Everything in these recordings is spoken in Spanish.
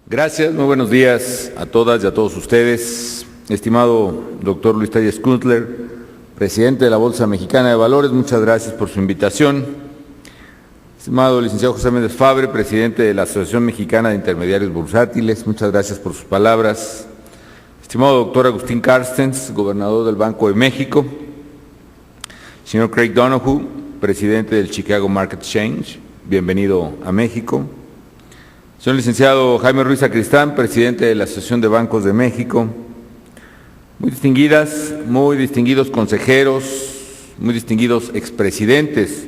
Gracias, muy buenos días a todas y a todos ustedes. Estimado doctor Luis Telles Kuntler, presidente de la Bolsa Mexicana de Valores, muchas gracias por su invitación. Estimado licenciado José Méndez Fabre, presidente de la Asociación Mexicana de Intermediarios Bursátiles, muchas gracias por sus palabras. Estimado doctor Agustín Carstens, gobernador del Banco de México. Señor Craig Donoghue, presidente del Chicago Market Exchange, bienvenido a México. Señor licenciado Jaime Ruiz Sacristán, presidente de la Asociación de Bancos de México. Muy distinguidos consejeros, muy distinguidos expresidentes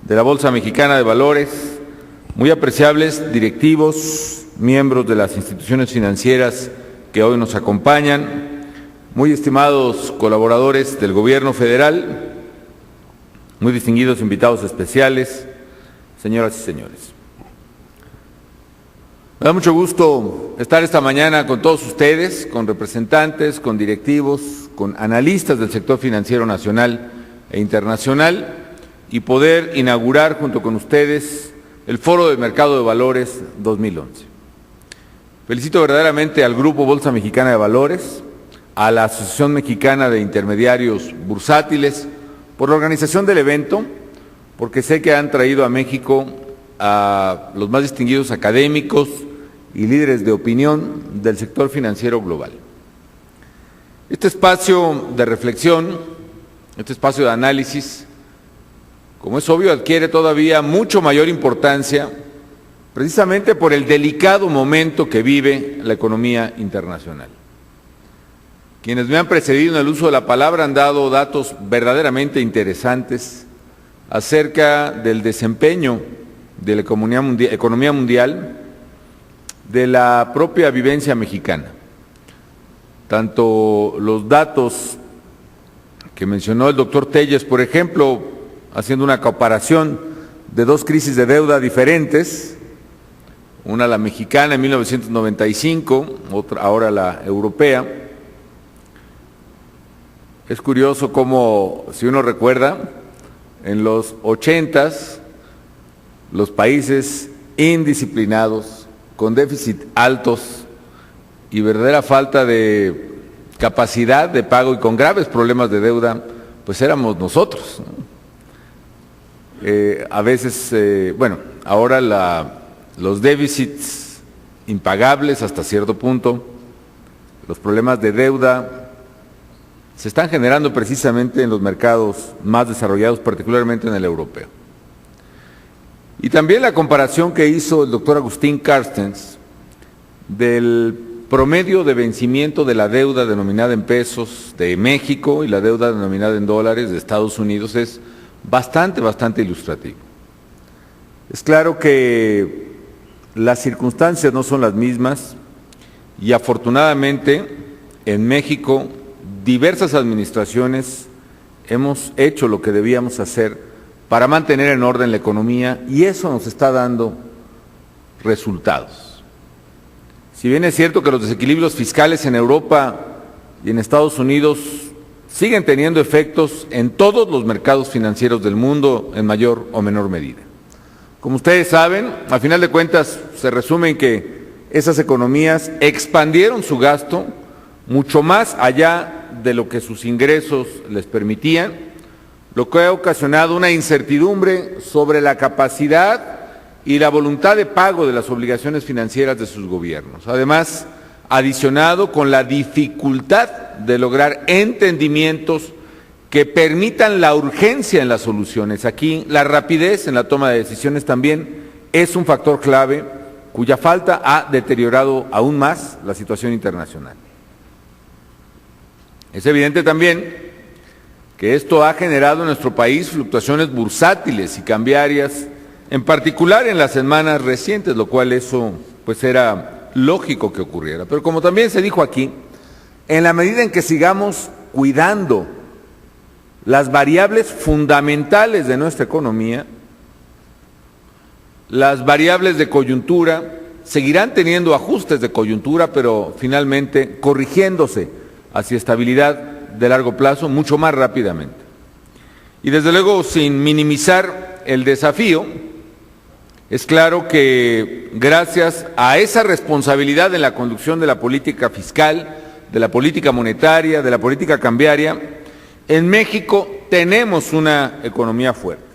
de la Bolsa Mexicana de Valores, muy apreciables directivos, miembros de las instituciones financieras que hoy nos acompañan, muy estimados colaboradores del Gobierno federal, muy distinguidos invitados especiales, señoras y señores. Me da mucho gusto estar esta mañana con todos ustedes, con representantes, con directivos, con analistas del sector financiero nacional e internacional y poder inaugurar junto con ustedes el Foro del Mercado de Valores 2011. Felicito verdaderamente al Grupo Bolsa Mexicana de Valores, a la Asociación Mexicana de Intermediarios Bursátiles por la organización del evento, porque sé que han traído a México a los más distinguidos académicos y líderes de opinión del sector financiero global. Este espacio de reflexión, este espacio de análisis, como es obvio, adquiere todavía mucho mayor importancia precisamente por el delicado momento que vive la economía internacional. Quienes me han precedido en el uso de la palabra han dado datos verdaderamente interesantes acerca del desempeño de la economía mundial, de la propia vivencia mexicana. Tanto los datos que mencionó el doctor Telles, por ejemplo, haciendo una comparación de dos crisis de deuda diferentes, una la mexicana en 1995, otra ahora la europea. Es curioso cómo, si uno recuerda, en los 80s, los países indisciplinados, con déficit altos y verdadera falta de capacidad de pago y con graves problemas de deuda, pues éramos nosotros, ¿no? A veces, ahora los déficits impagables hasta cierto punto, los problemas de deuda se están generando precisamente en los mercados más desarrollados, particularmente en el europeo. Y también la comparación que hizo el doctor Agustín Carstens del promedio de vencimiento de la deuda denominada en pesos de México y la deuda denominada en dólares de Estados Unidos es bastante ilustrativo. Es claro que las circunstancias no son las mismas y afortunadamente en México diversas administraciones hemos hecho lo que debíamos hacer para mantener en orden la economía y eso nos está dando resultados. Si bien es cierto que los desequilibrios fiscales en Europa y en Estados Unidos siguen teniendo efectos en todos los mercados financieros del mundo en mayor o menor medida. Como ustedes saben, a final de cuentas se resume en que esas economías expandieron su gasto mucho más allá de lo que sus ingresos les permitían, lo que ha ocasionado una incertidumbre sobre la capacidad y la voluntad de pago de las obligaciones financieras de sus gobiernos. Además, adicionado con la dificultad de lograr entendimientos que permitan la urgencia en las soluciones. Aquí la rapidez en la toma de decisiones también es un factor clave cuya falta ha deteriorado aún más la situación internacional. Es evidente también que esto ha generado en nuestro país fluctuaciones bursátiles y cambiarias, en particular en las semanas recientes, lo cual eso pues era lógico que ocurriera. Pero como también se dijo aquí, en la medida en que sigamos cuidando las variables fundamentales de nuestra economía, las variables de coyuntura seguirán teniendo ajustes de coyuntura, pero finalmente corrigiéndose hacia estabilidad de largo plazo mucho más rápidamente. Y desde luego sin minimizar el desafío Es claro que gracias a esa responsabilidad en la conducción de la política fiscal, de la política monetaria, de la política cambiaria, en México tenemos una economía fuerte.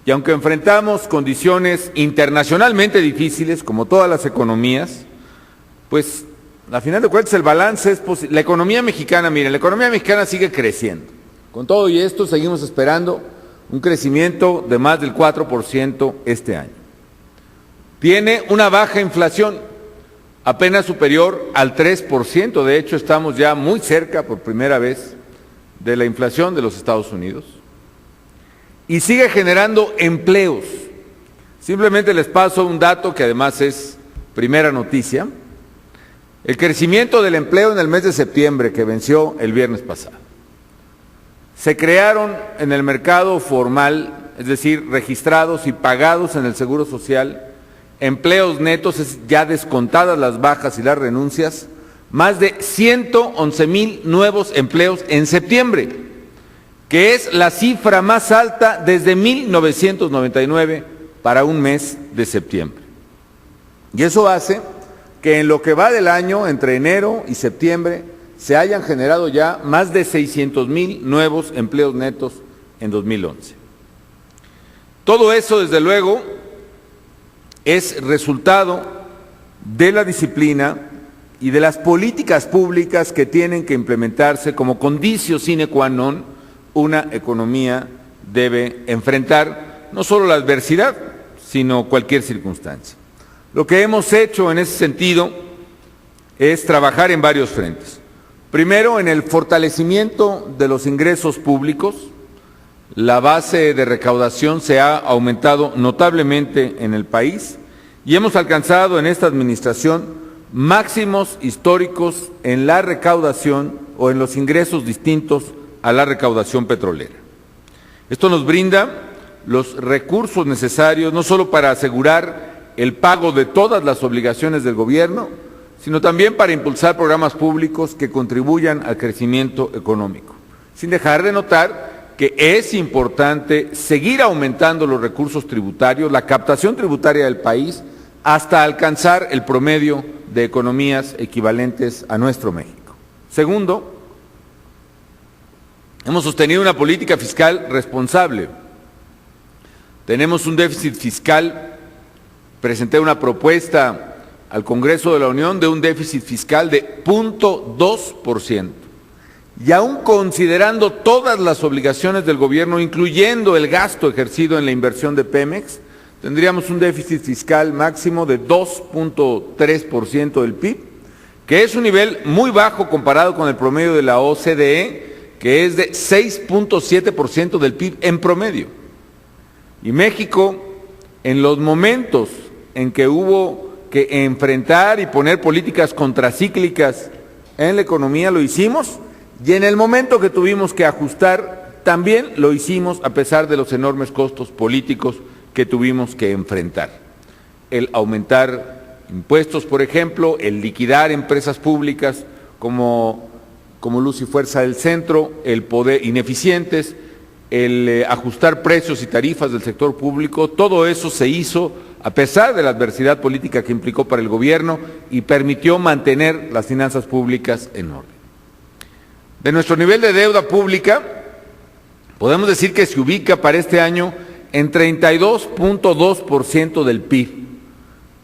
Y aunque enfrentamos condiciones internacionalmente difíciles, como todas las economías, pues a final de cuentas el balance es posible. La economía mexicana, miren, la economía mexicana sigue creciendo. Con todo y esto seguimos esperando un crecimiento de más del 4% este año. Tiene una baja inflación, apenas superior al 3%, de hecho estamos ya muy cerca por primera vez de la inflación de los Estados Unidos. Y sigue generando empleos. Simplemente les paso un dato que además es primera noticia. El crecimiento del empleo en el mes de septiembre, que venció el viernes pasado. Se crearon en el mercado formal, es decir, registrados y pagados en el Seguro Social, empleos netos, ya descontadas las bajas y las renuncias, más de 111,000 nuevos empleos en septiembre, que es la cifra más alta desde 1999 para un mes de septiembre. Y eso hace que en lo que va del año, entre enero y septiembre, se hayan generado ya más de 600,000 nuevos empleos netos en 2011. Todo eso, desde luego, es resultado de la disciplina y de las políticas públicas que tienen que implementarse como conditio sine qua non una economía debe enfrentar no solo la adversidad, sino cualquier circunstancia. Lo que hemos hecho en ese sentido es trabajar en varios frentes. Primero, en el fortalecimiento de los ingresos públicos. La base de recaudación se ha aumentado notablemente en el país y hemos alcanzado en esta administración máximos históricos en la recaudación o en los ingresos distintos a la recaudación petrolera. Esto nos brinda los recursos necesarios no solo para asegurar el pago de todas las obligaciones del gobierno, sino también para impulsar programas públicos que contribuyan al crecimiento económico, sin dejar de notar que es importante seguir aumentando los recursos tributarios, la captación tributaria del país, hasta alcanzar el promedio de economías equivalentes a nuestro México. Segundo, hemos sostenido una política fiscal responsable. Tenemos un déficit fiscal, presenté una propuesta al Congreso de la Unión de un déficit fiscal de 0.2%. Y aún considerando todas las obligaciones del gobierno, incluyendo el gasto ejercido en la inversión de Pemex, tendríamos un déficit fiscal máximo de 2.3% del PIB, que es un nivel muy bajo comparado con el promedio de la OCDE, que es de 6.7% del PIB en promedio. Y México, en los momentos en que hubo que enfrentar y poner políticas contracíclicas en la economía, lo hicimos. Y en el momento que tuvimos que ajustar, también lo hicimos a pesar de los enormes costos políticos que tuvimos que enfrentar. El aumentar impuestos, por ejemplo, el liquidar empresas públicas como Luz y Fuerza del Centro, el poder ineficientes, el ajustar precios y tarifas del sector público, todo eso se hizo a pesar de la adversidad política que implicó para el gobierno y permitió mantener las finanzas públicas en orden. De nuestro nivel de deuda pública, podemos decir que se ubica para este año en 32.2% del PIB,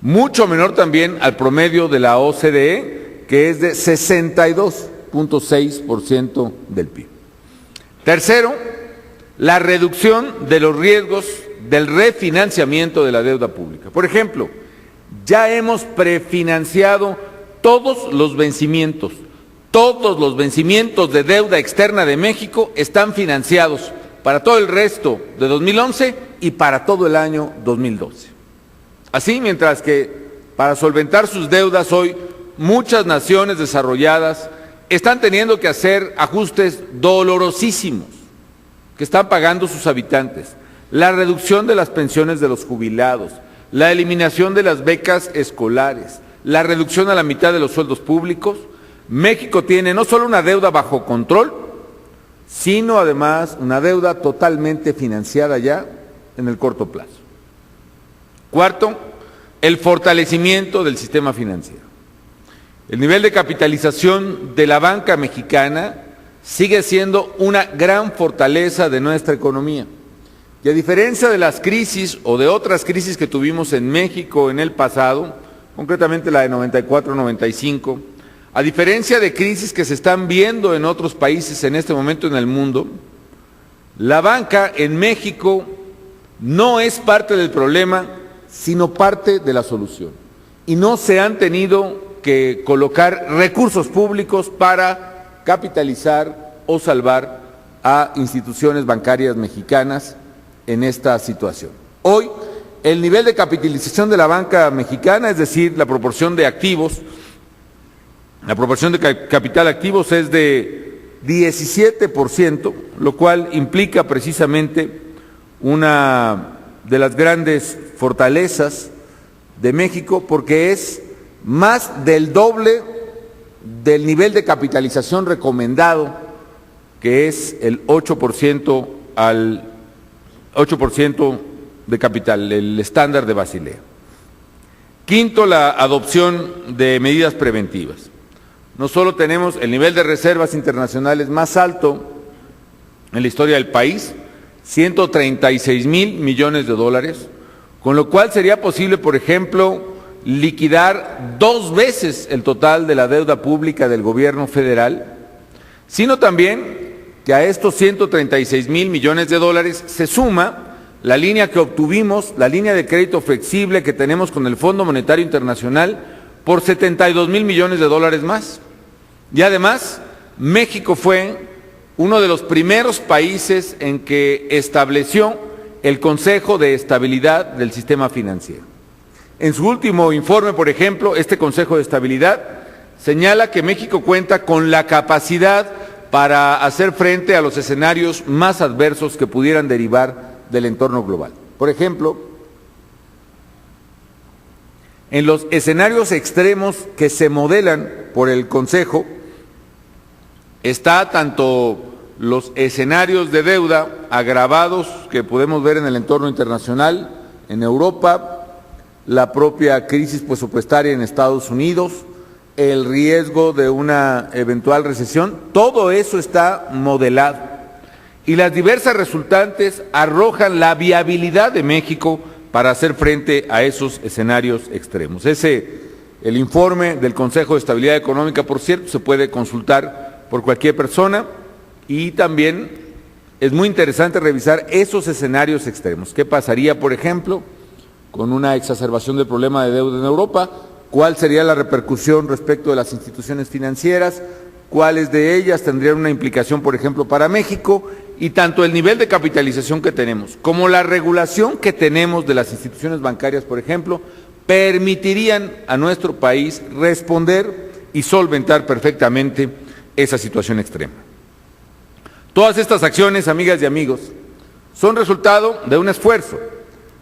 mucho menor también al promedio de la OCDE, que es de 62.6% del PIB. Tercero, la reducción de los riesgos del refinanciamiento de la deuda pública. Por ejemplo, ya hemos prefinanciado todos los vencimientos. Todos los vencimientos de deuda externa de México están financiados para todo el resto de 2011 y para todo el año 2012. Así, mientras que para solventar sus deudas hoy muchas naciones desarrolladas están teniendo que hacer ajustes dolorosísimos que están pagando sus habitantes, la reducción de las pensiones de los jubilados, la eliminación de las becas escolares, la reducción a la mitad de los sueldos públicos. México tiene no solo una deuda bajo control, sino además una deuda totalmente financiada ya en el corto plazo. Cuarto, el fortalecimiento del sistema financiero. El nivel de capitalización de la banca mexicana sigue siendo una gran fortaleza de nuestra economía. Y a diferencia de las crisis o de otras crisis que tuvimos en México en el pasado, concretamente la de 94-95, a diferencia de crisis que se están viendo en otros países en este momento en el mundo, la banca en México no es parte del problema, sino parte de la solución. Y no se han tenido que colocar recursos públicos para capitalizar o salvar a instituciones bancarias mexicanas en esta situación. Hoy, el nivel de capitalización de la banca mexicana, es decir, la proporción de activos, la proporción de capital activos es de 17%, lo cual implica precisamente una de las grandes fortalezas de México, porque es más del doble del nivel de capitalización recomendado, que es el 8% de capital, el estándar de Basilea. Quinto, la adopción de medidas preventivas. No solo tenemos el nivel de reservas internacionales más alto en la historia del país, 136,000 millones de dólares, con lo cual sería posible, por ejemplo, liquidar 2 veces el total de la deuda pública del gobierno federal, sino también que a estos 136,000 millones de dólares se suma la línea que obtuvimos, la línea de crédito flexible que tenemos con el Fondo Monetario Internacional por 72,000 millones de dólares más. Y además, México fue uno de los primeros países en que estableció el Consejo de Estabilidad del Sistema Financiero. En su último informe, por ejemplo, este Consejo de Estabilidad señala que México cuenta con la capacidad para hacer frente a los escenarios más adversos que pudieran derivar del entorno global. Por ejemplo, en los escenarios extremos que se modelan por el Consejo, está tanto los escenarios de deuda agravados que podemos ver en el entorno internacional, en Europa, la propia crisis presupuestaria en Estados Unidos, el riesgo de una eventual recesión, todo eso está modelado. Y las diversas resultantes arrojan la viabilidad de México para hacer frente a esos escenarios extremos. El informe del Consejo de Estabilidad Económica, por cierto, se puede consultar por cualquier persona, y también es muy interesante revisar esos escenarios extremos. ¿Qué pasaría, por ejemplo, con una exacerbación del problema de deuda en Europa? ¿Cuál sería la repercusión respecto de las instituciones financieras? ¿Cuáles de ellas tendrían una implicación, por ejemplo, para México? Y tanto el nivel de capitalización que tenemos como la regulación que tenemos de las instituciones bancarias, por ejemplo, permitirían a nuestro país responder y solventar perfectamente esa situación extrema. Todas estas acciones, amigas y amigos, son resultado de un esfuerzo,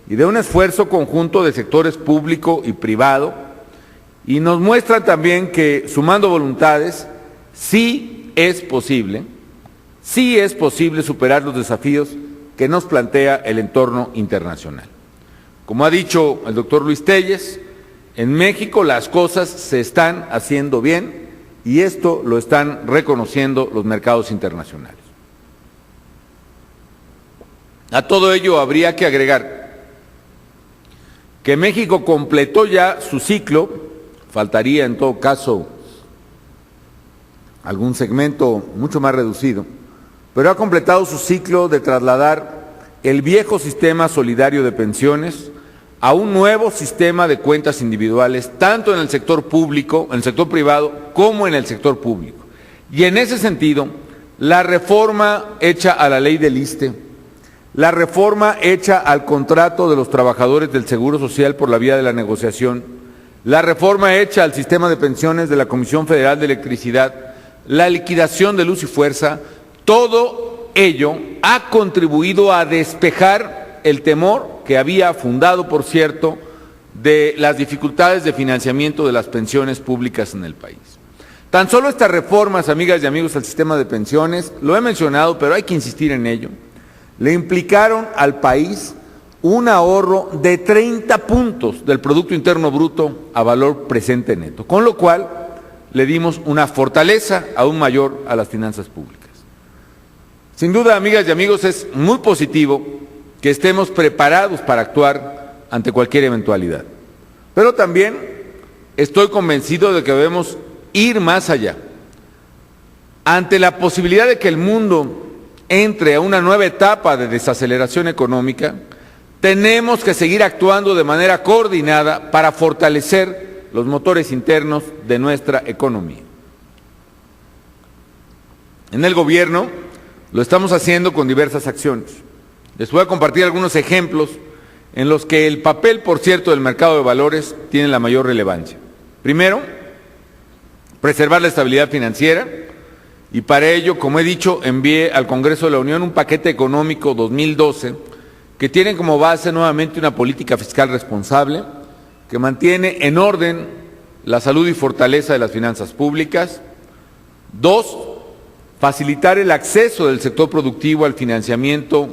y de un esfuerzo conjunto de sectores público y privado, y nos muestran también que, sumando voluntades, sí es posible superar los desafíos que nos plantea el entorno internacional. Como ha dicho el doctor Luis Telles, en México las cosas se están haciendo bien, y esto lo están reconociendo los mercados internacionales. A todo ello habría que agregar que México completó ya su ciclo, faltaría en todo caso algún segmento mucho más reducido, pero ha completado su ciclo de trasladar el viejo sistema solidario de pensiones a un nuevo sistema de cuentas individuales, tanto en el sector público, en el sector privado, como en el sector público. Y en ese sentido, la reforma hecha a la ley del ISSSTE, la reforma hecha al contrato de los trabajadores del Seguro Social por la vía de la negociación, la reforma hecha al sistema de pensiones de la Comisión Federal de Electricidad, la liquidación de Luz y Fuerza, todo ello ha contribuido a despejar el temor que había fundado, por cierto, de las dificultades de financiamiento de las pensiones públicas en el país. Tan solo estas reformas, amigas y amigos, al sistema de pensiones, lo he mencionado, pero hay que insistir en ello, le implicaron al país un ahorro de 30 puntos del Producto Interno Bruto a valor presente neto, con lo cual le dimos una fortaleza aún mayor a las finanzas públicas. Sin duda, amigas y amigos, es muy positivo que estemos preparados para actuar ante cualquier eventualidad, pero también estoy convencido de que debemos ir más allá. Ante la posibilidad de que el mundo entre a una nueva etapa de desaceleración económica, tenemos que seguir actuando de manera coordinada para fortalecer los motores internos de nuestra economía. En el gobierno lo estamos haciendo con diversas acciones. Les voy a compartir algunos ejemplos en los que el papel, por cierto, del mercado de valores tiene la mayor relevancia. Primero, preservar la estabilidad financiera, y para ello, como he dicho, envié al Congreso de la Unión un paquete económico 2012 que tiene como base nuevamente una política fiscal responsable que mantiene en orden la salud y fortaleza de las finanzas públicas. Dos, facilitar el acceso del sector productivo al financiamiento,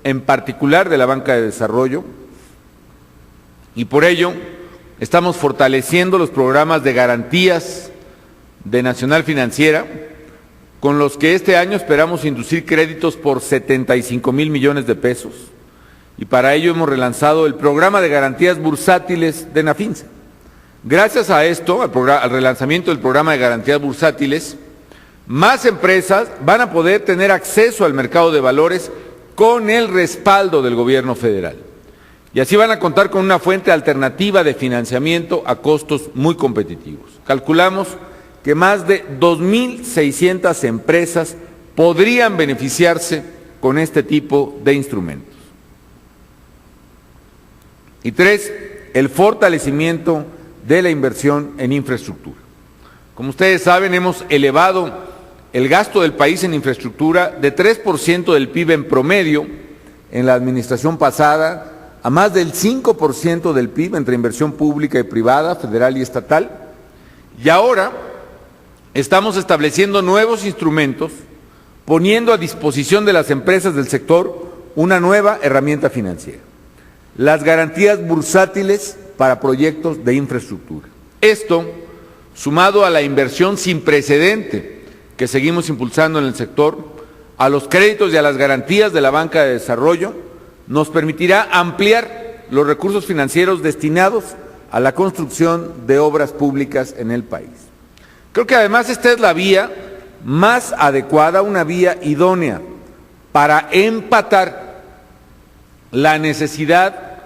en particular de la banca de desarrollo, y por ello estamos fortaleciendo los programas de garantías de Nacional Financiera, con los que este año esperamos inducir créditos por 75,000 millones de pesos, y para ello hemos relanzado el programa de garantías bursátiles de Nafinsa. Gracias a esto, al relanzamiento del programa de garantías bursátiles, más empresas van a poder tener acceso al mercado de valores con el respaldo del gobierno federal, y así van a contar con una fuente alternativa de financiamiento a costos muy competitivos. Calculamos que más de 2,600 empresas podrían beneficiarse con este tipo de instrumentos. Y tres, el fortalecimiento de la inversión en infraestructura. Como ustedes saben, hemos elevado el gasto del país en infraestructura de 3% del PIB en promedio en la administración pasada a más del 5% del PIB entre inversión pública y privada, federal y estatal, y ahora estamos estableciendo nuevos instrumentos, poniendo a disposición de las empresas del sector una nueva herramienta financiera: las garantías bursátiles para proyectos de infraestructura. Esto, sumado a la inversión sin precedente que seguimos impulsando en el sector, a los créditos y a las garantías de la banca de desarrollo, nos permitirá ampliar los recursos financieros destinados a la construcción de obras públicas en el país. Creo que además esta es la vía más adecuada, una vía idónea para empatar la necesidad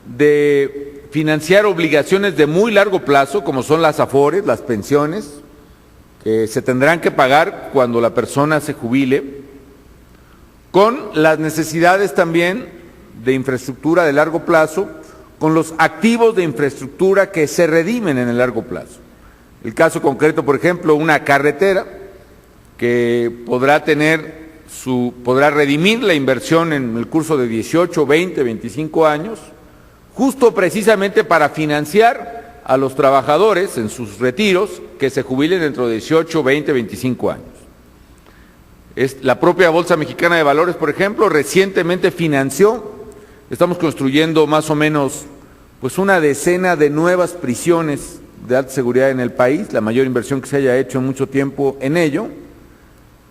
de financiar obligaciones de muy largo plazo, como son las afores, las pensiones, que se tendrán que pagar cuando la persona se jubile, con las necesidades también de infraestructura de largo plazo, con los activos de infraestructura que se redimen en el largo plazo. El caso concreto, por ejemplo, una carretera que podrá redimir la inversión en el curso de 18, 20, 25 años, justo precisamente para financiar a los trabajadores en sus retiros que se jubilen dentro de 18, 20, 25 años. La propia Bolsa Mexicana de Valores, por ejemplo, recientemente financió, estamos construyendo más o menos una decena de nuevas prisiones de alta seguridad en el país, la mayor inversión que se haya hecho en mucho tiempo en ello,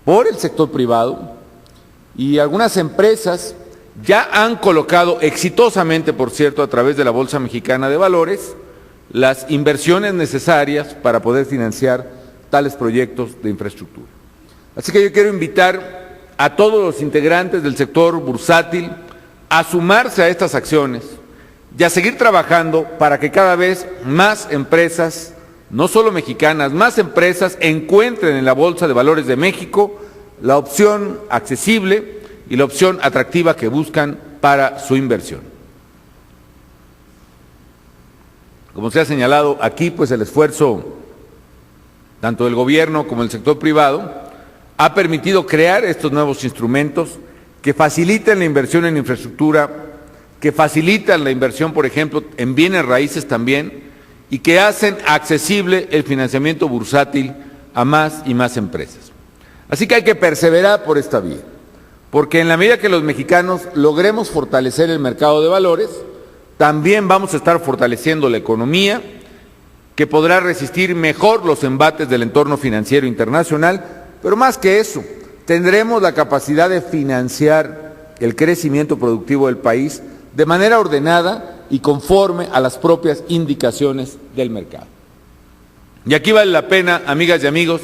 por el sector privado, y algunas empresas ya han colocado exitosamente, por cierto, a través de la Bolsa Mexicana de Valores, las inversiones necesarias para poder financiar tales proyectos de infraestructura. Así que yo quiero invitar a todos los integrantes del sector bursátil a sumarse a estas acciones y a seguir trabajando para que cada vez más empresas, no solo mexicanas, más empresas encuentren en la Bolsa de Valores de México la opción accesible y la opción atractiva que buscan para su inversión. Como se ha señalado aquí, el esfuerzo tanto del gobierno como del sector privado ha permitido crear estos nuevos instrumentos que faciliten la inversión en infraestructura, que facilitan la inversión, por ejemplo, en bienes raíces también, y que hacen accesible el financiamiento bursátil a más y más empresas. Así que hay que perseverar por esta vía, porque en la medida que los mexicanos logremos fortalecer el mercado de valores, también vamos a estar fortaleciendo la economía, que podrá resistir mejor los embates del entorno financiero internacional, pero más que eso, tendremos la capacidad de financiar el crecimiento productivo del país de manera ordenada y conforme a las propias indicaciones del mercado. Y aquí vale la pena, amigas y amigos,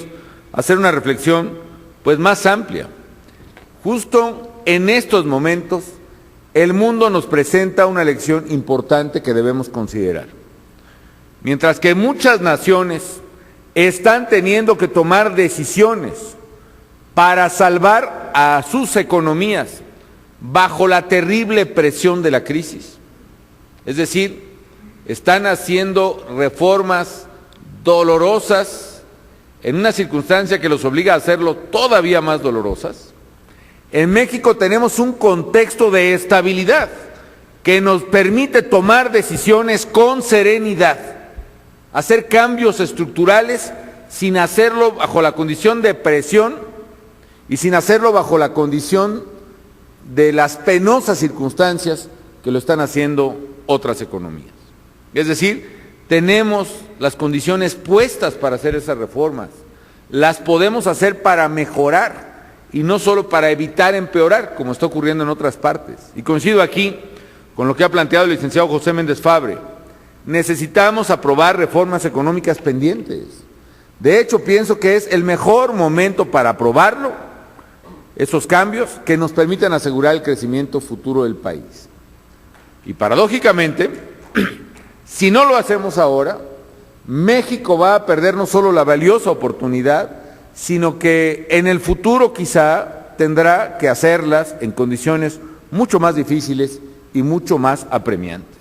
hacer una reflexión pues más amplia. Justo en estos momentos, el mundo nos presenta una lección importante que debemos considerar. Mientras que muchas naciones están teniendo que tomar decisiones para salvar a sus economías bajo la terrible presión de la crisis, es decir, están haciendo reformas dolorosas en una circunstancia que los obliga a hacerlo todavía más dolorosas. En México tenemos un contexto de estabilidad que nos permite tomar decisiones con serenidad, hacer cambios estructurales sin hacerlo bajo la condición de presión y sin hacerlo bajo la condición de las penosas circunstancias que lo están haciendo otras economías. Es decir, tenemos las condiciones puestas para hacer esas reformas, las podemos hacer para mejorar y no solo para evitar empeorar, como está ocurriendo en otras partes. Y coincido aquí con lo que ha planteado el licenciado José Méndez Fabre. Necesitamos aprobar reformas económicas pendientes. De hecho, pienso que es el mejor momento para aprobarlo, esos cambios que nos permitan asegurar el crecimiento futuro del país. Y paradójicamente, si no lo hacemos ahora, México va a perder no solo la valiosa oportunidad, sino que en el futuro quizá tendrá que hacerlas en condiciones mucho más difíciles y mucho más apremiantes.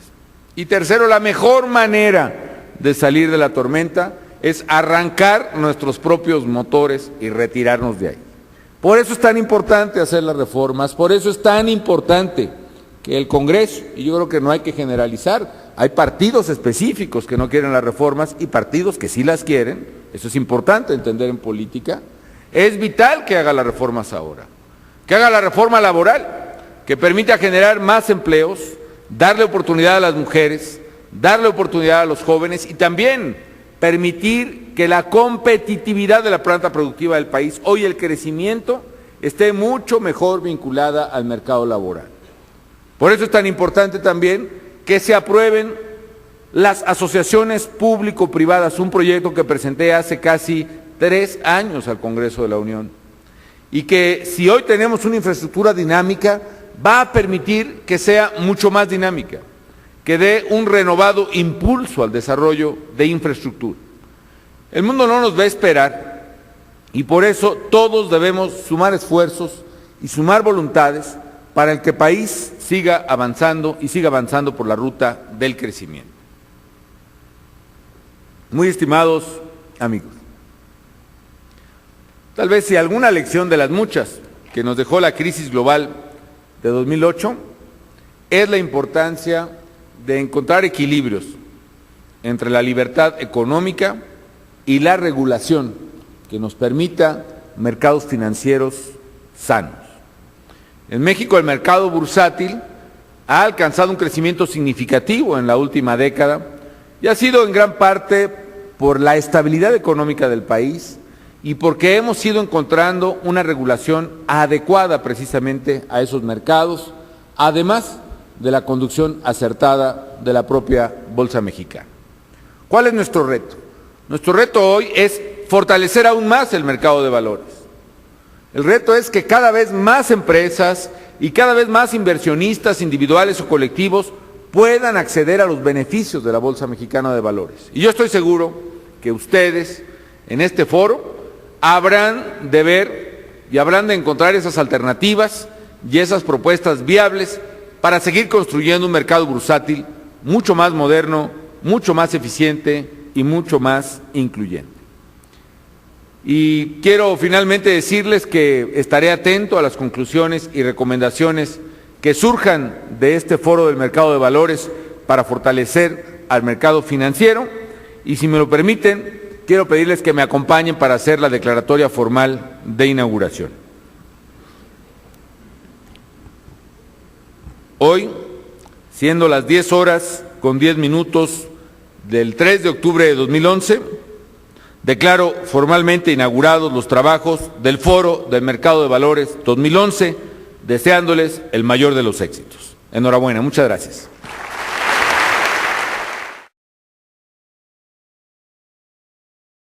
Y tercero, la mejor manera de salir de la tormenta es arrancar nuestros propios motores y retirarnos de ahí. Por eso es tan importante hacer las reformas, por eso es tan importante que el Congreso, y yo creo que no hay que generalizar, hay partidos específicos que no quieren las reformas y partidos que sí las quieren, eso es importante entender en política, es vital que haga las reformas ahora, que haga la reforma laboral, que permita generar más empleos, darle oportunidad a las mujeres, darle oportunidad a los jóvenes y también permitir que la competitividad de la planta productiva del país, hoy el crecimiento, esté mucho mejor vinculada al mercado laboral. Por eso es tan importante también que se aprueben las asociaciones público-privadas, un proyecto que presenté hace casi 3 años al Congreso de la Unión, y que si hoy tenemos una infraestructura dinámica, va a permitir que sea mucho más dinámica, que dé un renovado impulso al desarrollo de infraestructura. El mundo no nos va a esperar y por eso todos debemos sumar esfuerzos y sumar voluntades para que el país siga avanzando y siga avanzando por la ruta del crecimiento. Muy estimados amigos, tal vez si alguna lección de las muchas que nos dejó la crisis global de 2008 es la importancia de encontrar equilibrios entre la libertad económica y la regulación que nos permita mercados financieros sanos. En México el mercado bursátil ha alcanzado un crecimiento significativo en la última década y ha sido en gran parte por la estabilidad económica del país y porque hemos ido encontrando una regulación adecuada precisamente a esos mercados, además de la conducción acertada de la propia Bolsa Mexicana. ¿Cuál es nuestro reto? Nuestro reto hoy es fortalecer aún más el mercado de valores. El reto es que cada vez más empresas y cada vez más inversionistas individuales o colectivos puedan acceder a los beneficios de la Bolsa Mexicana de Valores. Y yo estoy seguro que ustedes en este foro habrán de ver y habrán de encontrar esas alternativas y esas propuestas viables para seguir construyendo un mercado bursátil mucho más moderno, mucho más eficiente y mucho más incluyente. Y quiero finalmente decirles que estaré atento a las conclusiones y recomendaciones que surjan de este foro del mercado de valores para fortalecer al mercado financiero y si me lo permiten, quiero pedirles que me acompañen para hacer la declaratoria formal de inauguración. Hoy, siendo las 10:10 del 3 de octubre de 2011, declaro formalmente inaugurados los trabajos del Foro del Mercado de Valores 2011, deseándoles el mayor de los éxitos. Enhorabuena, muchas gracias.